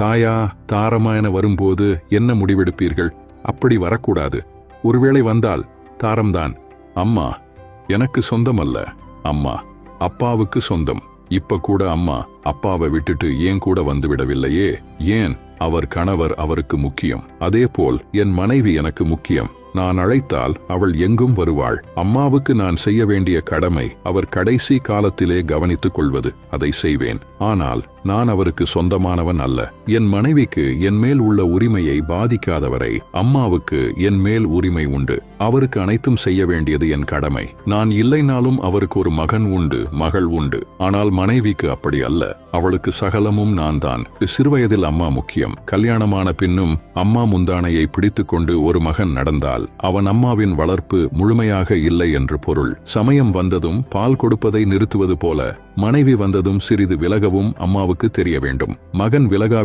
தாயா தாரமா என வரும்போது என்ன முடிவெடுப்பீர்கள்? அப்படி வரக்கூடாது. ஒருவேளை வந்தால் தாரம்தான். அம்மா எனக்கு சொந்தம் அல்ல, அம்மா அப்பாவுக்கு சொந்தம். இப்ப கூட அம்மா அப்பாவை விட்டுட்டு ஏன் கூட வந்து விடவில்லையே? ஏன்? அவர் கணவர் அவருக்கு முக்கியம். அதேபோல் என் மனைவி எனக்கு முக்கியம். நான் அழைத்தால் அவள் எங்கும் வருவாள். அம்மாவுக்கு நான் செய்ய வேண்டிய கடமை அவர் கடைசி காலத்திலே கவனித்துக் கொள்வது. அதை செய்வேன். ஆனால் நான் அவருக்கு சொந்தமானவன் அல்ல. என் மனைவிக்கு என் மேல் உள்ள உரிமையை பாதிக்காதவரை அம்மாவுக்கு என் மேல் உரிமை உண்டு. அவருக்கு அனைத்தும் செய்ய வேண்டியது என் கடமை. நான் இல்லைனாலும் அவருக்கு ஒரு மகன் உண்டு, மகள் உண்டு. ஆனால் மனைவிக்கு அப்படி அல்ல. அவளுக்கு சகலமும் நான் தான். சிறுவயதில் அம்மா முக்கியம். கல்யாணமான பின்னும் அம்மா முந்தானையை பிடித்துக்கொண்டு ஒரு மகன் நடந்தால் அவன் அம்மாவின் வளர்ப்பு முழுமையாக இல்லை என்று பொருள். சமயம் வந்ததும் பால் கொடுப்பதை நிறுத்துவது போல மனைவி வந்ததும் சிறிது விலகவும் அம்மாவுக்கு தெரிய வேண்டும். மகன் விலகா